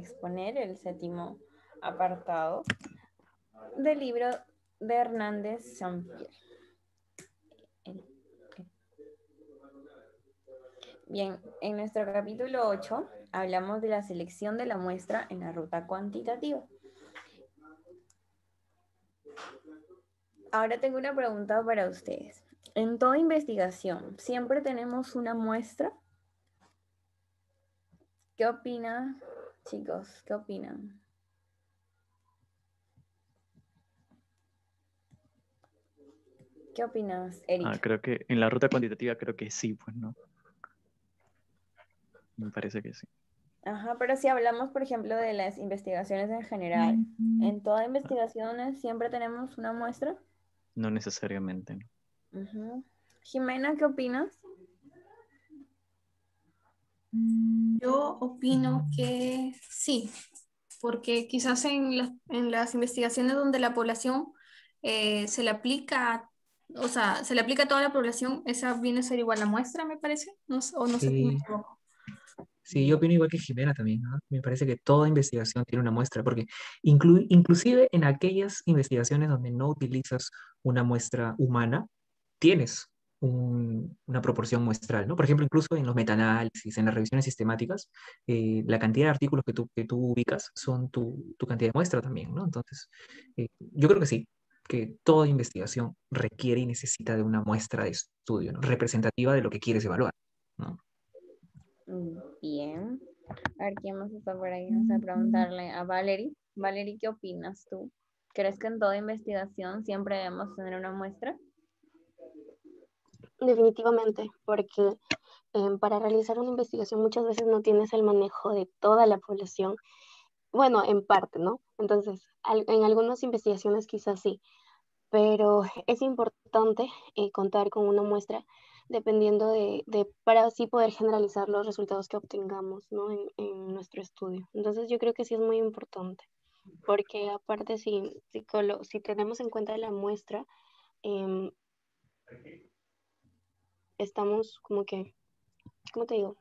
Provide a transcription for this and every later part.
exponer el séptimo apartado del libro de Hernández Sampier. Bien, en nuestro capítulo 8 hablamos de la selección de la muestra en la ruta cuantitativa. Ahora tengo una pregunta para ustedes. En toda investigación, ¿siempre tenemos una muestra? ¿Qué opinan, chicos? ¿Qué opinan? ¿Qué opinas, Eric? Creo que en la ruta cuantitativa creo que sí, pues, ¿no? Me parece que sí. Ajá, pero si hablamos, por ejemplo, de las investigaciones en general, ¿en toda investigación siempre tenemos una muestra? No necesariamente, ¿no? Ujú. Jimena, ¿qué opinas? Yo opino que sí, porque quizás en las investigaciones donde la población se le aplica, o sea, se le aplica a toda la población, esa viene a ser igual la muestra, me parece, no, o no sé si me Sí, equivoco. sí, yo opino igual que Jimena también, ¿no? Me parece que toda investigación tiene una muestra, porque inclusive en aquellas investigaciones donde no utilizas una muestra humana, tienes una proporción muestral, ¿no? Por ejemplo, incluso en los metaanálisis, en las revisiones sistemáticas, la cantidad de artículos que tú ubicas son tu cantidad de muestra también, ¿no? Entonces, yo creo que sí, que toda investigación requiere y necesita de una muestra de estudio, ¿no? Representativa de lo que quieres evaluar, ¿no? Bien. A ver, ¿quién más está por ahí? Vamos a preguntarle a Valerie. Valerie, ¿qué opinas tú? ¿Crees que en toda investigación siempre debemos tener una muestra? Definitivamente, porque para realizar una investigación muchas veces no tienes el manejo de toda la población. Bueno, en parte, ¿no? Entonces, en algunas investigaciones quizás sí, pero es importante contar con una muestra dependiendo para así poder generalizar los resultados que obtengamos, ¿no? En nuestro estudio. Entonces, yo creo que sí es muy importante, porque aparte si tenemos en cuenta la muestra, em, estamos como que, ¿cómo te digo?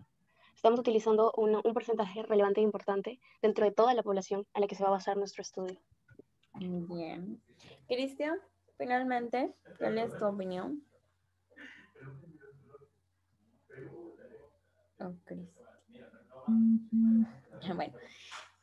Estamos utilizando un porcentaje relevante e importante dentro de toda la población a la que se va a basar nuestro estudio. Bien. Cristian, finalmente, ¿cuál es tu opinión? Oh, Cristian.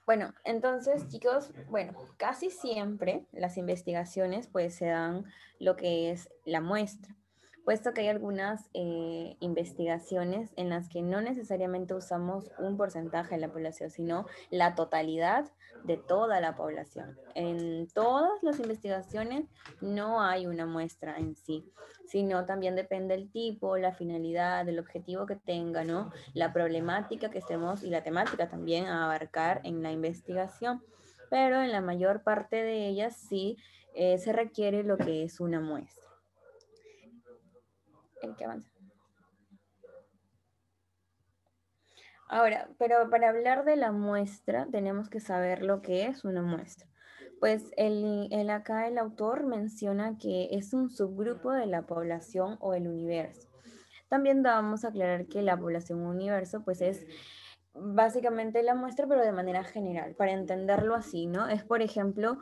Bueno, entonces, chicos, bueno, casi siempre las investigaciones pues se dan lo que es la muestra, puesto que hay algunas investigaciones en las que no necesariamente usamos un porcentaje de la población, sino la totalidad de toda la población. En todas las investigaciones no hay una muestra en sí, sino también depende el tipo, la finalidad, el objetivo que tenga, ¿no? La problemática que estemos y la temática también a abarcar en la investigación, pero en la mayor parte de ellas sí se requiere lo que es una muestra. El que avanza. Ahora, pero para hablar de la muestra tenemos que saber lo que es una muestra. Pues acá el autor menciona que es un subgrupo de la población o el universo. También vamos a aclarar que la población universo pues es básicamente la muestra, pero de manera general, para entenderlo así, ¿no? Es, por ejemplo,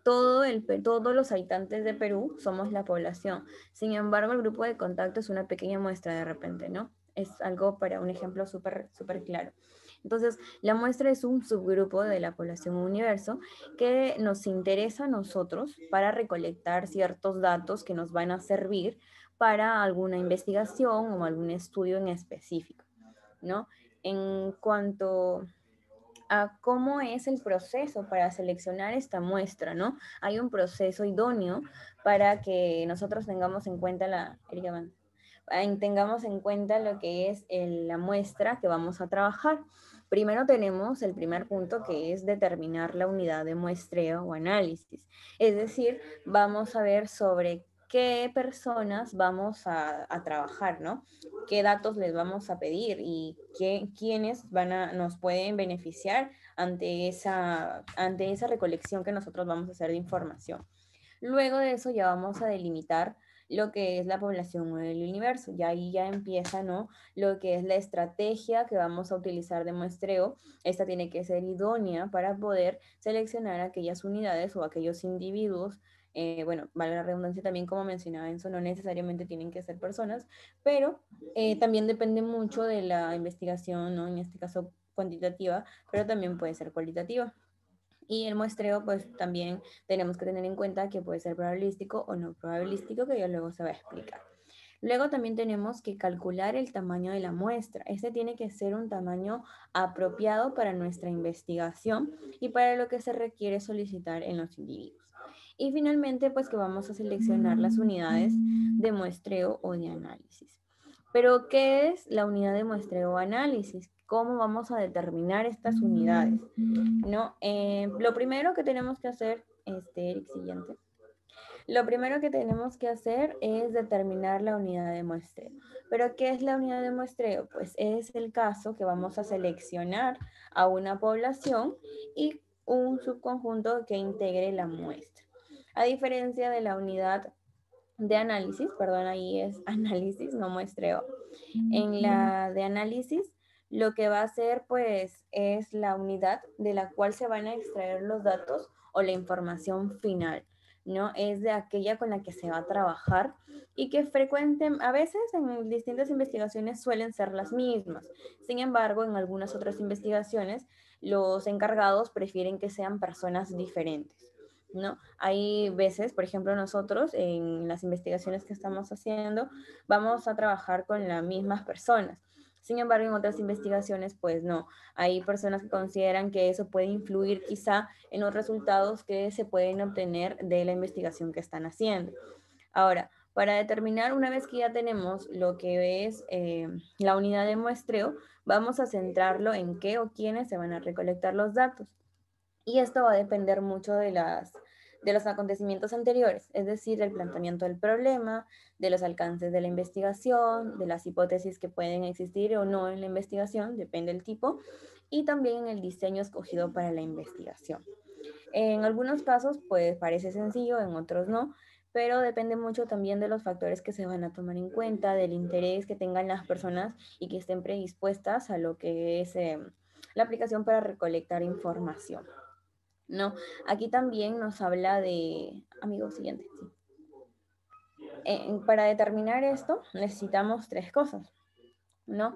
todos los habitantes de Perú somos la población. Sin embargo, el grupo de contacto es una pequeña muestra de repente, ¿no? Es algo para un ejemplo súper súper claro. Entonces, la muestra es un subgrupo de la población universo que nos interesa a nosotros para recolectar ciertos datos que nos van a servir para alguna investigación o algún estudio en específico, ¿no? En cuanto a cómo es el proceso para seleccionar esta muestra, ¿no? Hay un proceso idóneo para que nosotros tengamos en cuenta tengamos en cuenta lo que es la muestra que vamos a trabajar. Primero tenemos el primer punto que es determinar la unidad de muestreo o análisis. Es decir, vamos a ver sobre qué personas vamos a trabajar, ¿no? Qué datos les vamos a pedir y quiénes nos pueden beneficiar ante esa recolección que nosotros vamos a hacer de información. Luego de eso ya vamos a delimitar lo que es la población o el universo. Y ahí ya empieza, ¿no? Lo que es la estrategia que vamos a utilizar de muestreo. Esta tiene que ser idónea para poder seleccionar aquellas unidades o aquellos individuos. Bueno, vale la redundancia también, como mencionaba Enzo, no necesariamente tienen que ser personas, pero también depende mucho de la investigación, ¿no? En este caso cuantitativa, pero también puede ser cualitativa. Y el muestreo, pues también tenemos que tener en cuenta que puede ser probabilístico o no probabilístico, que ya luego se va a explicar. Luego también tenemos que calcular el tamaño de la muestra. Este tiene que ser un tamaño apropiado para nuestra investigación y para lo que se requiere solicitar en los individuos. Y finalmente, pues que vamos a seleccionar las unidades de muestreo o de análisis. Pero, ¿qué es la unidad de muestreo o análisis? ¿Cómo vamos a determinar estas unidades? ¿No? Lo primero que tenemos que hacer, Eric, siguiente. Lo primero que tenemos que hacer es determinar la unidad de muestreo. ¿Pero qué es la unidad de muestreo? Pues es el caso que vamos a seleccionar a una población y un subconjunto que integre la muestra. A diferencia de la unidad de análisis, perdón, ahí es análisis, no muestreo. En la de análisis, lo que va a hacer pues es la unidad de la cual se van a extraer los datos o la información final, ¿no? Es de aquella con la que se va a trabajar y que a veces en distintas investigaciones suelen ser las mismas. Sin embargo, en algunas otras investigaciones, los encargados prefieren que sean personas diferentes, ¿no? Hay veces, por ejemplo, nosotros en las investigaciones que estamos haciendo, vamos a trabajar con las mismas personas. Sin embargo, en otras investigaciones, pues no. Hay personas que consideran que eso puede influir quizá en los resultados que se pueden obtener de la investigación que están haciendo. Ahora, para determinar, una vez que ya tenemos lo que es la unidad de muestreo, vamos a centrarlo en qué o quiénes se van a recolectar los datos. Y esto va a depender mucho de los acontecimientos anteriores, es decir, del planteamiento del problema, de los alcances de la investigación, de las hipótesis que pueden existir o no en la investigación, depende del tipo, y también en el diseño escogido para la investigación. En algunos casos, pues parece sencillo, en otros no, pero depende mucho también de los factores que se van a tomar en cuenta, del interés que tengan las personas y que estén predispuestas a lo que es la aplicación para recolectar información. No, aquí también nos habla de, amigo, siguiente, sí. Para determinar esto necesitamos tres cosas, ¿no?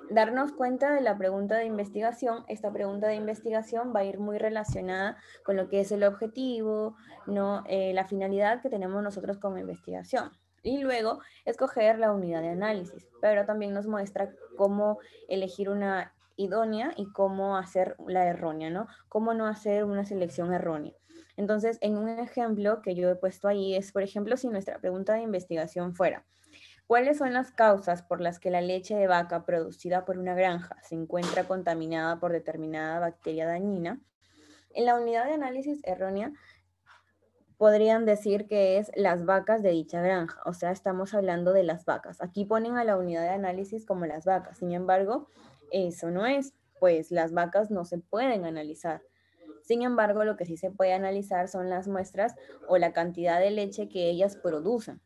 Darnos cuenta de la pregunta de investigación. Esta pregunta de investigación va a ir muy relacionada con lo que es el objetivo, ¿no? La finalidad que tenemos nosotros como investigación. Y luego escoger la unidad de análisis, pero también nos muestra cómo elegir una idónea y cómo hacer la errónea, ¿no? Cómo no hacer una selección errónea. Entonces, en un ejemplo que yo he puesto ahí es, por ejemplo, si nuestra pregunta de investigación fuera, ¿cuáles son las causas por las que la leche de vaca producida por una granja se encuentra contaminada por determinada bacteria dañina? En la unidad de análisis errónea podrían decir que es las vacas de dicha granja, o sea, estamos hablando de las vacas. Aquí ponen a la unidad de análisis como las vacas, sin embargo, eso no es, pues las vacas no se pueden analizar. Sin embargo, lo que sí se puede analizar son las muestras o la cantidad de leche que ellas producen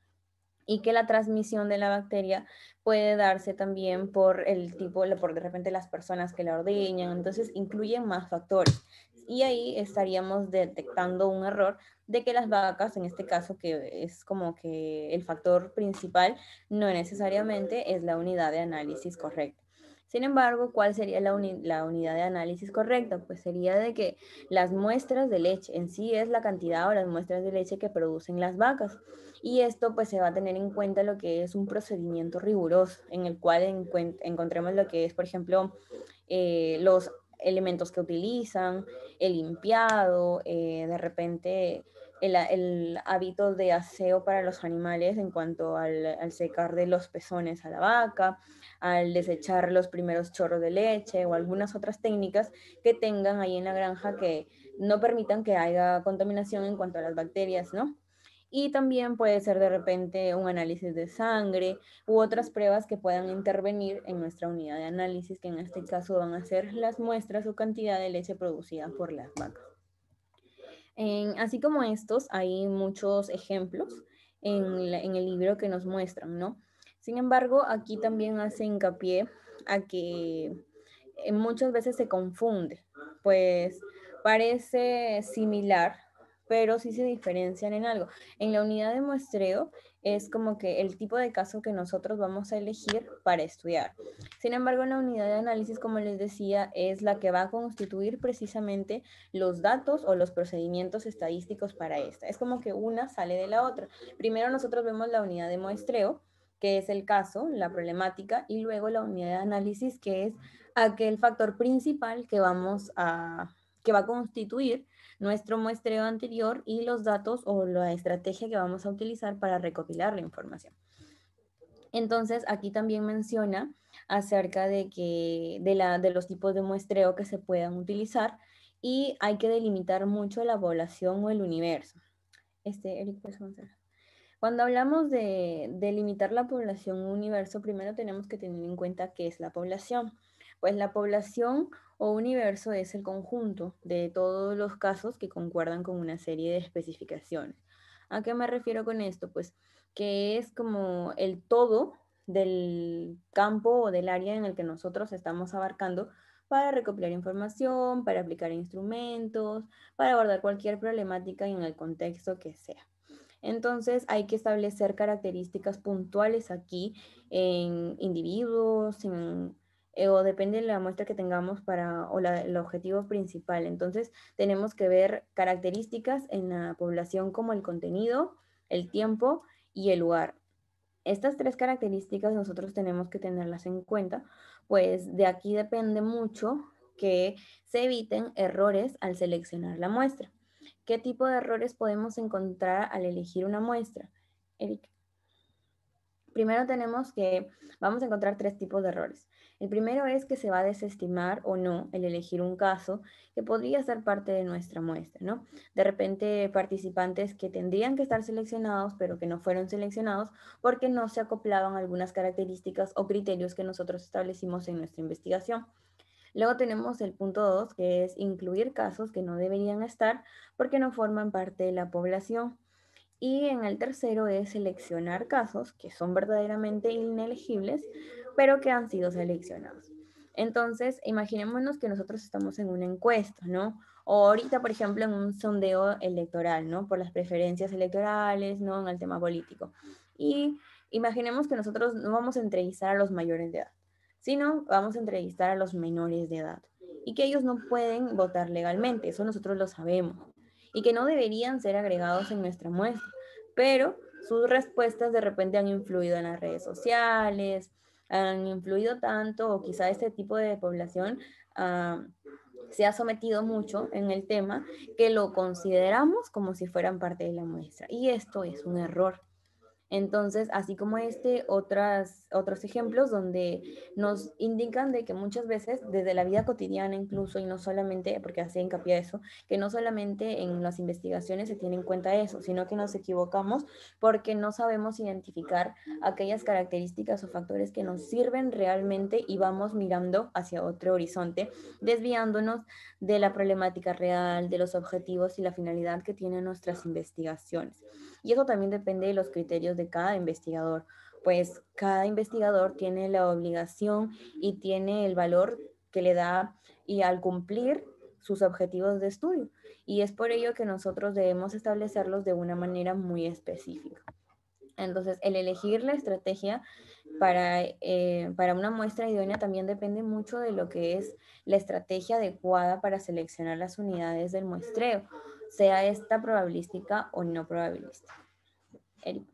y que la transmisión de la bacteria puede darse también por el tipo, por de repente las personas que la ordeñan, entonces incluyen más factores. Y ahí estaríamos detectando un error de que las vacas, en este caso, que es como que el factor principal, no necesariamente es la unidad de análisis correcta. Sin embargo, ¿cuál sería la unidad de análisis correcta? Pues sería de que las muestras de leche en sí es la cantidad o las muestras de leche que producen las vacas. Y esto pues se va a tener en cuenta lo que es un procedimiento riguroso en el cual encontremos lo que es, por ejemplo, los elementos que utilizan, el limpiado, de repente el hábito de aseo para los animales en cuanto al secar de los pezones a la vaca, al desechar los primeros chorros de leche o algunas otras técnicas que tengan ahí en la granja que no permitan que haya contaminación en cuanto a las bacterias, ¿no? Y también puede ser de repente un análisis de sangre u otras pruebas que puedan intervenir en nuestra unidad de análisis, que en este caso van a ser las muestras o cantidad de leche producida por las vacas. Así como estos, hay muchos ejemplos en el libro que nos muestran, ¿no? Sin embargo, aquí también hace hincapié a que muchas veces se confunde, pues parece similar, pero sí se diferencian en algo. En la unidad de muestreo es como que el tipo de caso que nosotros vamos a elegir para estudiar. Sin embargo, en la unidad de análisis, como les decía, es la que va a constituir precisamente los datos o los procedimientos estadísticos para esta. Es como que una sale de la otra. Primero nosotros vemos la unidad de muestreo, que es el caso, la problemática, y luego la unidad de análisis, que es aquel factor principal que que va a constituir nuestro muestreo anterior y los datos o la estrategia que vamos a utilizar para recopilar la información. Entonces, aquí también menciona acerca de los tipos de muestreo que se puedan utilizar y hay que delimitar mucho la población o el universo. Eric, ¿puedes avanzar? Cuando hablamos de delimitar la población o universo, primero tenemos que tener en cuenta qué es la población. Pues la población o universo es el conjunto de todos los casos que concuerdan con una serie de especificaciones. ¿A qué me refiero con esto? Pues que es como el todo del campo o del área en el que nosotros estamos abarcando para recopilar información, para aplicar instrumentos, para abordar cualquier problemática en el contexto que sea. Entonces hay que establecer características puntuales aquí en individuos, o depende de la muestra que tengamos el objetivo principal. Entonces tenemos que ver características en la población como el contenido, el tiempo y el lugar. Estas tres características nosotros tenemos que tenerlas en cuenta, pues de aquí depende mucho que se eviten errores al seleccionar la muestra. ¿Qué tipo de errores podemos encontrar al elegir una muestra? Eric. Primero vamos a encontrar tres tipos de errores. El primero es que se va a desestimar o no el elegir un caso que podría ser parte de nuestra muestra, ¿no? De repente participantes que tendrían que estar seleccionados pero que no fueron seleccionados porque no se acoplaban a algunas características o criterios que nosotros establecimos en nuestra investigación. Luego tenemos el punto 2, que es incluir casos que no deberían estar porque no forman parte de la población. Y en el tercero es seleccionar casos que son verdaderamente inelegibles, pero que han sido seleccionados. Entonces, imaginémonos que nosotros estamos en una encuesta, ¿no? O ahorita, por ejemplo, en un sondeo electoral, ¿no? Por las preferencias electorales, ¿no? En el tema político. Y imaginemos que nosotros no vamos a entrevistar a los mayores de edad, sino vamos a entrevistar a los menores de edad. Y que ellos no pueden votar legalmente, eso nosotros lo sabemos y que no deberían ser agregados en nuestra muestra, pero sus respuestas de repente han influido en las redes sociales, han influido tanto, o quizá este tipo de población se ha sometido mucho en el tema que lo consideramos como si fueran parte de la muestra. Y esto es un error. Entonces, así como otros ejemplos donde nos indican de que muchas veces desde la vida cotidiana incluso, y no solamente, porque hace hincapié a eso, que no solamente en las investigaciones se tiene en cuenta eso, sino que nos equivocamos porque no sabemos identificar aquellas características o factores que nos sirven realmente y vamos mirando hacia otro horizonte, desviándonos de la problemática real, de los objetivos y la finalidad que tienen nuestras investigaciones. Y eso también depende de los criterios de cada investigador, pues cada investigador tiene la obligación y tiene el valor que le da y al cumplir sus objetivos de estudio. Y es por ello que nosotros debemos establecerlos de una manera muy específica. Entonces, el elegir la estrategia para una muestra idónea también depende mucho de lo que es la estrategia adecuada para seleccionar las unidades del muestreo, sea esta probabilística o no probabilística. Eric.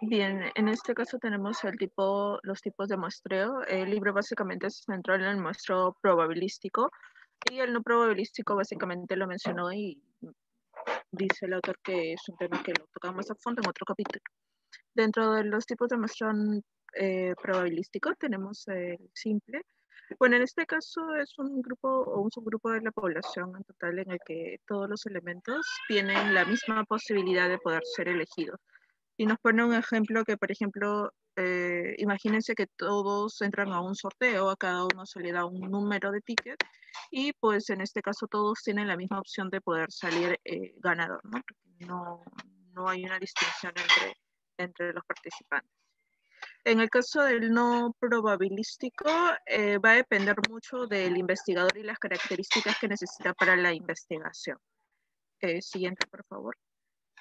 Bien, en este caso tenemos los tipos de muestreo. El libro básicamente se centró en el muestreo probabilístico y el no probabilístico básicamente lo mencionó y dice el autor que es un tema que lo tocamos a fondo en otro capítulo. Dentro de los tipos de muestreo probabilístico tenemos el simple. Bueno, en este caso es un grupo o un subgrupo de la población en total en el que todos los elementos tienen la misma posibilidad de poder ser elegidos. Y nos pone un ejemplo que, por ejemplo, imagínense que todos entran a un sorteo, a cada uno se le da un número de ticket y pues en este caso todos tienen la misma opción de poder salir ganador, ¿no? Porque no hay una distinción entre los participantes. En el caso del no probabilístico, va a depender mucho del investigador y las características que necesita para la investigación. Siguiente, por favor.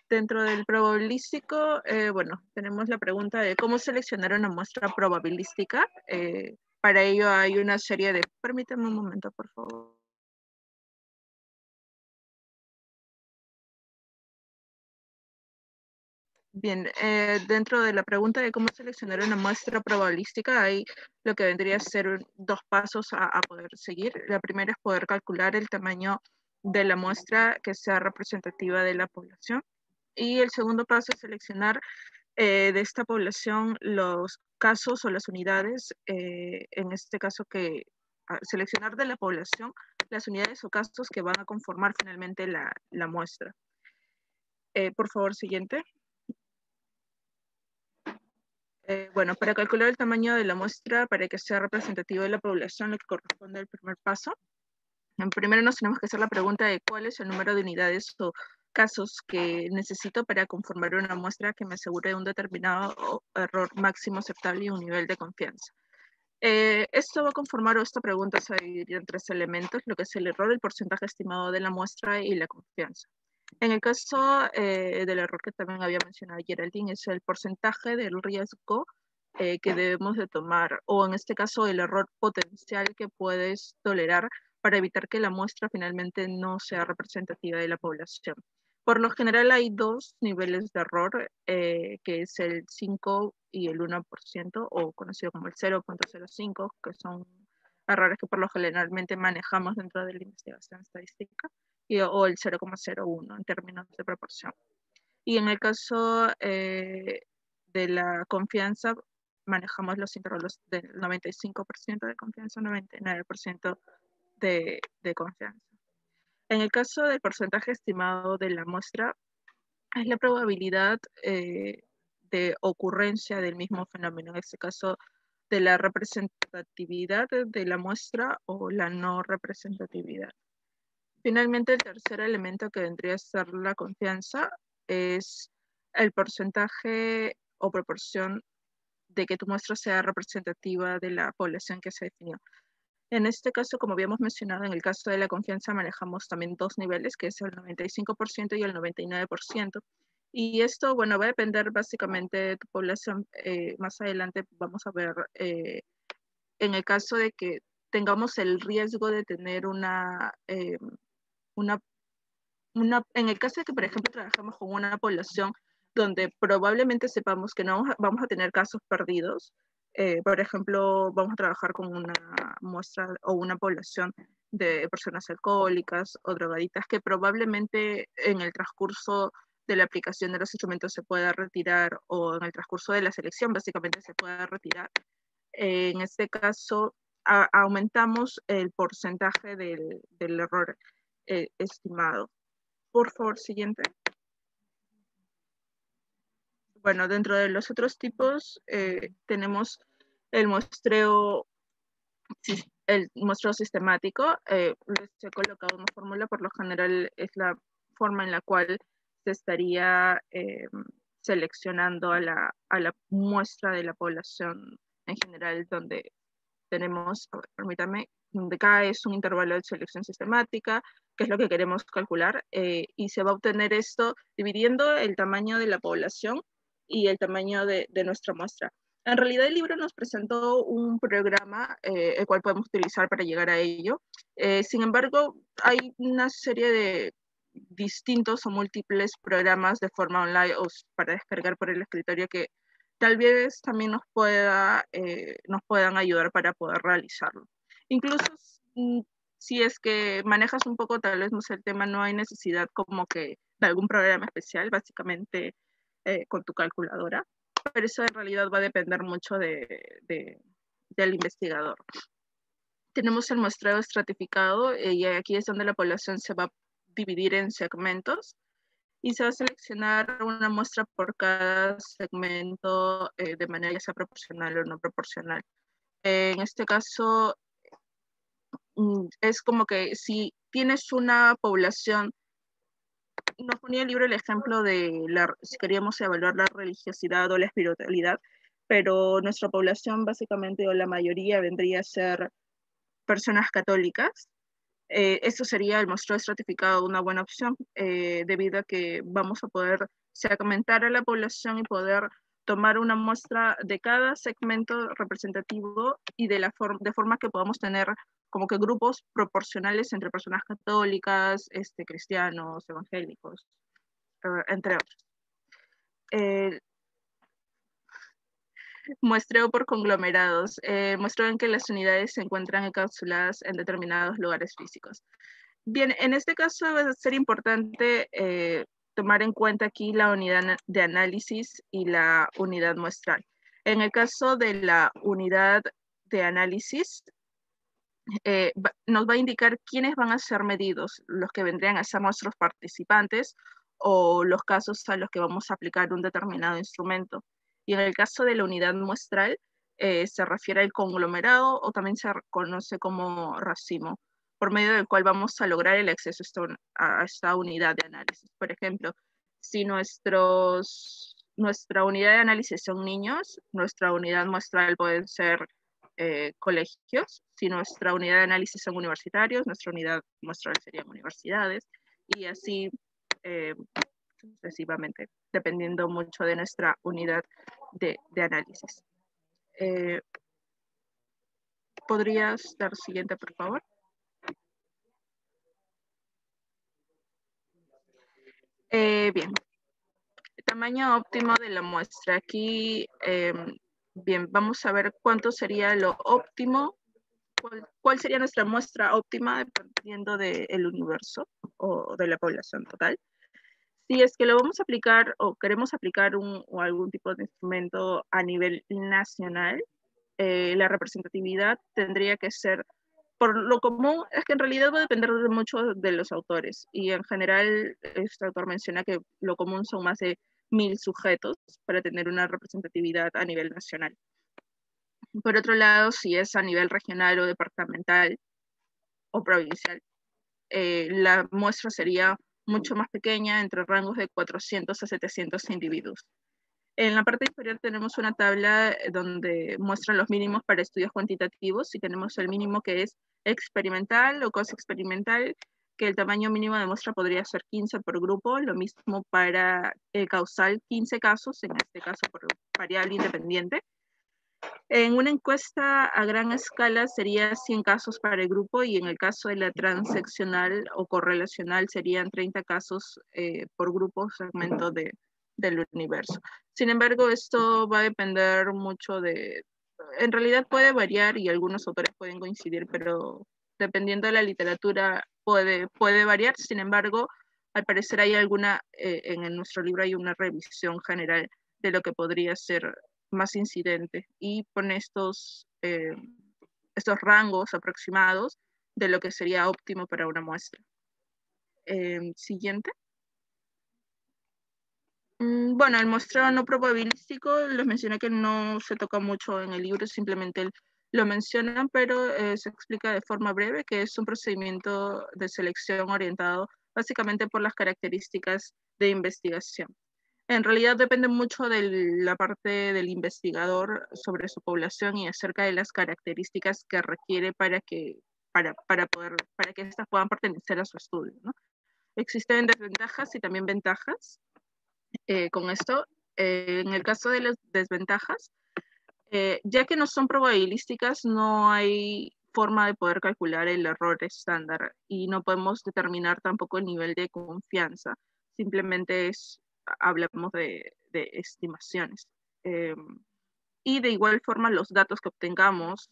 Dentro del probabilístico, bueno, tenemos la pregunta de cómo seleccionar una muestra probabilística. Para ello hay una serie de... Permítame un momento, por favor. Bien, dentro de la pregunta de cómo seleccionar una muestra probabilística, hay lo que vendría a ser dos pasos a poder seguir. La primera es poder calcular el tamaño de la muestra que sea representativa de la población. Y el segundo paso es seleccionar de esta población los casos o las unidades, en este caso seleccionar de la población las unidades o casos que van a conformar finalmente la muestra. Por favor, siguiente. Bueno, para calcular el tamaño de la muestra para que sea representativo de la población, lo que corresponde al primer paso, primero nos tenemos que hacer la pregunta de cuál es el número de unidades o casos que necesito para conformar una muestra que me asegure un determinado error máximo aceptable y un nivel de confianza. Esto va a conformar, o esta pregunta se va a dividir en tres elementos, lo que es el error, el porcentaje estimado de la muestra y la confianza. En el caso del error que también había mencionado Geraldine, es el porcentaje del riesgo que debemos de tomar, o en este caso el error potencial que puedes tolerar para evitar que la muestra finalmente no sea representativa de la población. Por lo general hay dos niveles de error, que es el 5 y el 1%, o conocido como el 0.05, que son errores que por lo generalmente manejamos dentro de la investigación estadística, o el 0,01 en términos de proporción. Y en el caso de la confianza, manejamos los intervalos del 95% de confianza, 99% de confianza. En el caso del porcentaje estimado de la muestra, es la probabilidad de ocurrencia del mismo fenómeno, en este caso de la representatividad de la muestra o la no representatividad. Finalmente, el tercer elemento que vendría a ser la confianza es el porcentaje o proporción de que tu muestra sea representativa de la población que se definió. En este caso, como habíamos mencionado, en el caso de la confianza manejamos también dos niveles, que es el 95% y el 99%. Y esto, bueno, va a depender básicamente de tu población. Más adelante vamos a ver, en el caso de que tengamos el riesgo de tener en el caso de que, por ejemplo, trabajamos con una población donde probablemente sepamos que no vamos a tener casos perdidos, por ejemplo, vamos a trabajar con una muestra o una población de personas alcohólicas o drogaditas que probablemente en el transcurso de la aplicación de los instrumentos se pueda retirar, o en el transcurso de la selección básicamente se pueda retirar. En este caso, aumentamos el porcentaje del error estimado. Por favor, siguiente. Bueno, dentro de los otros tipos tenemos el muestreo sistemático. Les he colocado una fórmula, por lo general es la forma en la cual se estaría seleccionando a la muestra de la población en general, donde tenemos, permítame, donde K es un intervalo de selección sistemática, que es lo que queremos calcular, y se va a obtener esto dividiendo el tamaño de la población y el tamaño de nuestra muestra. En realidad el libro nos presentó un programa el cual podemos utilizar para llegar a ello. Sin embargo, hay una serie de distintos o múltiples programas de forma online o para descargar por el escritorio que tal vez también nos puedan ayudar para poder realizarlo. Incluso si es que manejas un poco tal vez no sé el tema, no hay necesidad como que de algún programa especial, básicamente con tu calculadora, pero eso en realidad va a depender mucho del investigador. Tenemos el muestreo estratificado y aquí es donde la población se va a dividir en segmentos. y se va a seleccionar una muestra por cada segmento de manera ya sea proporcional o no proporcional. En este caso, es como que si tienes una población, nos ponía el libro el ejemplo de si queríamos evaluar la religiosidad o la espiritualidad, pero nuestra población básicamente o la mayoría vendría a ser personas católicas. Esto sería el muestreo estratificado una buena opción, debido a que vamos a poder segmentar a la población y poder tomar una muestra de cada segmento representativo y de forma que podamos tener como que grupos proporcionales entre personas católicas, cristianos, evangélicos, entre otros. Muestreo por conglomerados. Muestreo en que las unidades se encuentran encapsuladas en determinados lugares físicos. Bien, en este caso va a ser importante tomar en cuenta aquí la unidad de análisis y la unidad muestral. En el caso de la unidad de análisis, nos va a indicar quiénes van a ser medidos, los que vendrían a ser nuestros participantes o los casos a los que vamos a aplicar un determinado instrumento. Y en el caso de la unidad muestral, se refiere al conglomerado o también se conoce como racimo, por medio del cual vamos a lograr el acceso a esta unidad de análisis. Por ejemplo, si nuestra unidad de análisis son niños, nuestra unidad muestral pueden ser colegios. Si nuestra unidad de análisis son universitarios, nuestra unidad muestral serían universidades, y así sucesivamente, dependiendo mucho de nuestra unidad de análisis. ¿Podrías dar siguiente, por favor? Bien. El tamaño óptimo de la muestra. Aquí, bien, vamos a ver cuánto sería lo óptimo. ¿Cuál sería nuestra muestra óptima dependiendo del universo o de la población total? Si es que lo vamos a aplicar o queremos aplicar o algún tipo de instrumento a nivel nacional, la representatividad tendría que ser, por lo común, es que en realidad va a depender de mucho de los autores, y en general este autor menciona que lo común son más de 1000 sujetos para tener una representatividad a nivel nacional. Por otro lado, si es a nivel regional o departamental o provincial, la muestra sería mucho más pequeña, entre rangos de 400 a 700 individuos. En la parte inferior tenemos una tabla donde muestran los mínimos para estudios cuantitativos, y tenemos el mínimo que es experimental o coexperimental, que el tamaño mínimo de muestra podría ser 15 por grupo, lo mismo para el causal, 15 casos, en este caso por variable independiente. En una encuesta a gran escala sería 100 casos para el grupo, y en el caso de la transeccional o correlacional serían 30 casos por grupo segmento del universo. Sin embargo, esto va a depender mucho en realidad puede variar y algunos autores pueden coincidir, pero dependiendo de la literatura puede variar. Sin embargo, al parecer hay en nuestro libro hay una revisión general de lo que podría ser más incidente, y pone estos rangos aproximados de lo que sería óptimo para una muestra. Siguiente. Bueno, el muestreo no probabilístico, les mencioné que no se toca mucho en el libro, simplemente lo mencionan, pero se explica de forma breve que es un procedimiento de selección orientado básicamente por las características de investigación. En realidad depende mucho de la parte del investigador sobre su población y acerca de las características que requiere para que éstas puedan pertenecer a su estudio, ¿no? Existen desventajas y también ventajas con esto. En el caso de las desventajas, ya que no son probabilísticas, no hay forma de poder calcular el error estándar y no podemos determinar tampoco el nivel de confianza. Simplemente hablamos de estimaciones. Y de igual forma, los datos que obtengamos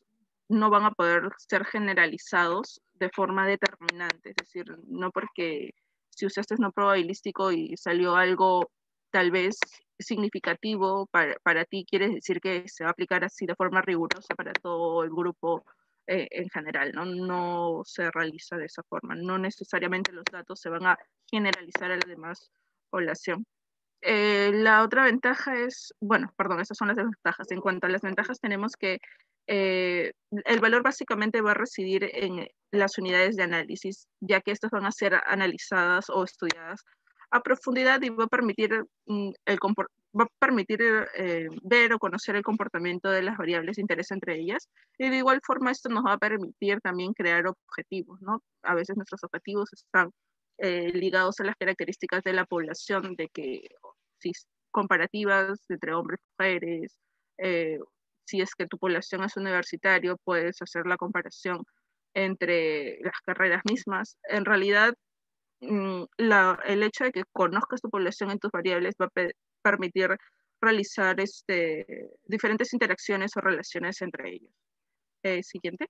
no van a poder ser generalizados de forma determinante. Es decir, no porque si usaste no probabilístico y salió algo tal vez significativo para ti, quiere decir que se va a aplicar así de forma rigurosa para todo el grupo en general, ¿no? No se realiza de esa forma. No necesariamente los datos se van a generalizar a las demás población. La otra ventaja es, bueno, perdón, esas son las desventajas. En cuanto a las ventajas, tenemos que el valor básicamente va a residir en las unidades de análisis, ya que estas van a ser analizadas o estudiadas a profundidad y va a permitir, va a permitir ver o conocer el comportamiento de las variables de interés entre ellas. Y de igual forma esto nos va a permitir también crear objetivos, ¿no? A veces nuestros objetivos están ligados a las características de la población, de que si comparativas entre hombres y mujeres, si es que tu población es universitario, puedes hacer la comparación entre las carreras mismas. En realidad, el hecho de que conozcas tu población en tus variables va a permitir realizar diferentes interacciones o relaciones entre ellos. Siguiente.